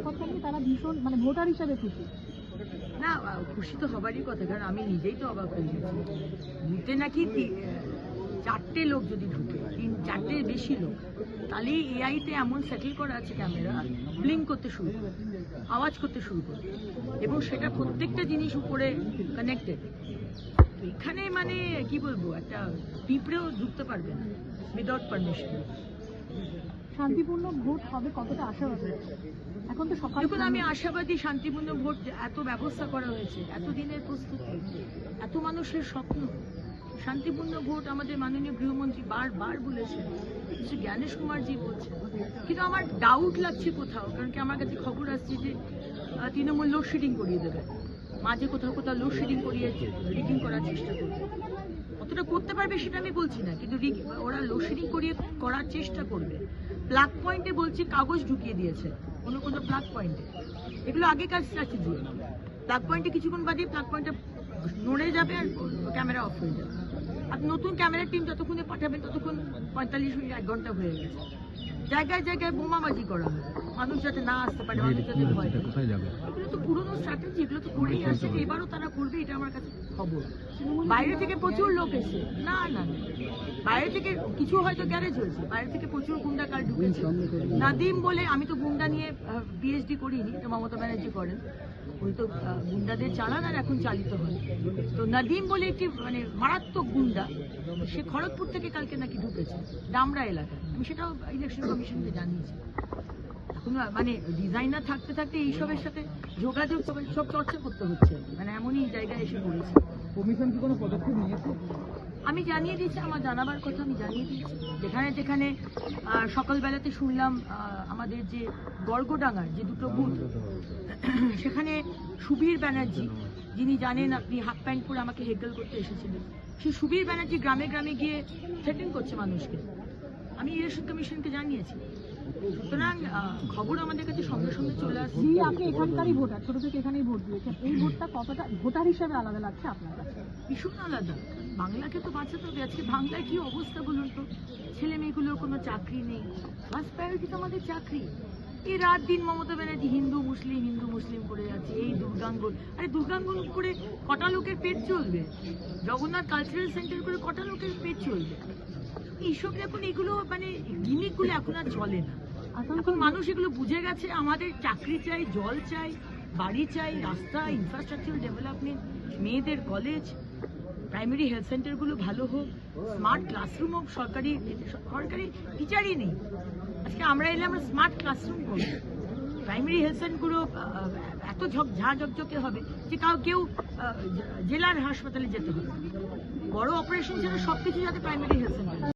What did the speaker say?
ব্যাপারটা নিয়ে তারা ভীষণ ভোটার হিসাবে খুশি। না, খুশি তো হবারই কথা, কারণ আমি নিজেই তো অবাক হয়ে গেছি। বুথে নাকি 4টে লোক যদি ঢুকে, 4টে বেশি লোক, তাহলে এআইতে এমন সেটেল করা আছে ক্যামেরা, ব্লিঙ্ক করতে শুরু করে, আওয়াজ করতে শুরু করে, এবং সেটা প্রত্যেকটা জিনিস উপরে কানেক্টেড। এখানে কি বলবো, একটা পিঁপড়েও ঢুকতে পারবে না উইদাউট পারমিশন। শান্তিপূর্ণ ভোট হবে কতটা আশাবাদী এখন তো সকাল? দেখুন, আমি আশাবাদী শান্তিপূর্ণ ভোট, এত ব্যবস্থা করা হয়েছে, এত দিনের প্রস্তুতি, এত মানুষের স্বপ্ন, শান্তিপূর্ণ ভোট আমাদের মাননীয় গৃহমন্ত্রী বারবার বলেছেন, জ্ঞানেশ কুমারজি বলছেন। কিন্তু আমার ডাউট লাগছে কোথাও, কারণ কি আমার কাছে খবর আসছে যে তৃণমূল লোডশেডিং করিয়ে দেবে, মাঝে কোথাও কোথাও লোডশেডিং করিয়ে রিগিং করার চেষ্টা করবে। কতটা করতে পারবে সেটা আমি বলছি না, কিন্তু ওরা লোডশেডিং করার চেষ্টা করবে। প্লাগ পয়েন্টে বলছে কাগজ ঢুকিয়ে দিয়েছে কোনো কোনো প্লাগ পয়েন্টে, এগুলো আগেকার স্ট্র্যাটেজি। প্লাগ পয়েন্টে কিছুক্ষণ বাদে প্লাগ পয়েন্টটা নড়ে যাবে আর ক্যামেরা অফ হয়ে যাবে। আর নতুন ক্যামেরার টিম যতক্ষণে পাঠাবেন ততক্ষণ 45 মিনিট 1 ঘন্টা হয়ে গেছে। জায়গায় জায়গায় বোমাবাজি করা হয়, মানুষ যাতে না আসতে পারে, মানুষ যাতে ভয় পায়। এগুলো তো পুরোনো স্ট্র্যাটেজি, এগুলো তো করেই আসছে, এবারও তারা করবে, এটা আমার কাছে খবর। বাইরে থেকে প্রচুর লোক এসে, না না বাইরে থেকে কিছু হয়তো গ্যারেজ হয়েছে, বাইরে থেকে প্রচুর গুন্ডা কাল ঢুকেছে। নাদিম বলে, আমি তো গুন্ডা নিয়ে পিএইচডি করিনি, এটা মমতা ব্যানার্জি করেন, ওই তো গুন্ডাদের চালান আর এখন চালিত হয়। তো নাদিম বলে একটি মারাত্মক গুন্ডা, সে খড়গপুর থেকে কালকে নাকি ঢুকেছে ডামরা এলাকায়। আমি সেটাও ইলেকশন কমিশনকে জানিয়েছি। এখন ডিজাইনার থাকতে থাকতে এইসবের সাথে যোগাযোগ সব চর্চা করতে হচ্ছে, এমনই জায়গায় এসে পড়েছে। কমিশন কি কোনো পদক্ষেপ নিয়েছে? আমি জানিয়ে দিয়েছি, আমার জানাবার কথা আমি জানিয়ে দিয়েছি। যেখানে যেখানে সকালবেলাতে শুনলাম আমাদের যে গর্গডাঙ্গার যে দুটো বুথ, সেখানে সুবীর ব্যানার্জি, যিনি জানেন আপনি হাফ প্যান্ট পরে আমাকে হেকল করতে এসেছিলেন, সেই সুবীর ব্যানার্জি গ্রামে গ্রামে গিয়ে থ্রেটেন করছে মানুষকে। আমি ইলেকশন কমিশনকে জানিয়েছি। সুতরাং খবর আমাদের কাছে সঙ্গে সঙ্গে চলে আসছে। আপনি এখানকারই ভোটার, ছোট থেকে এখানেই ভোট দিয়েছেন, এই ভোটটা কতটা ভোটার হিসেবে আলাদা লাগছে আপনার কাছে? ভীষণ আলাদা। বাংলাকে তো বাঁচাতে হবে। আজকে বাংলায় কি অবস্থা বলুন তো, ছেলে মেয়েগুলোর কোনো চাকরি নেই। ফার্স্ট প্রায়োরিটি তো আমাদের চাকরি। এই রাত দিন মমতা ব্যানার্জি হিন্দু মুসলিম করে যাচ্ছে। এই দুর্গাঙ্গন, আরে দুর্গাঙ্গন করে কটা লোকের পেট চলবে? জগন্নাথ কালচারাল সেন্টার করে কটা লোকের পেট চলবে? এইসব এখন এগুলো গিমিকগুলো এখন আর চলে না। এখন মানুষ এগুলো বুঝে গেছে। আমাদের চাকরি চাই, জল চাই, বাড়ি চাই, রাস্তা, ইনফ্রাস্ট্রাকচার ডেভেলপমেন্ট, মেয়েদের কলেজ, প্রাইমারি হেলথ সেন্টারগুলো ভালো হোক, স্মার্ট ক্লাসরুম হোক। সরকারি টিচারই নেই। আজকে আমরা এলে আমরা স্মার্ট ক্লাসরুম করব। প্রাইমারি হেলথ সেন্টারগুলো এত ঝকঝকে হবে যে কেউ জেলার হাসপাতালে যেতে হবে। বড় অপারেশন ছাড়া সবকিছু যাতে প্রাইমারি হেলথ সেন্টার।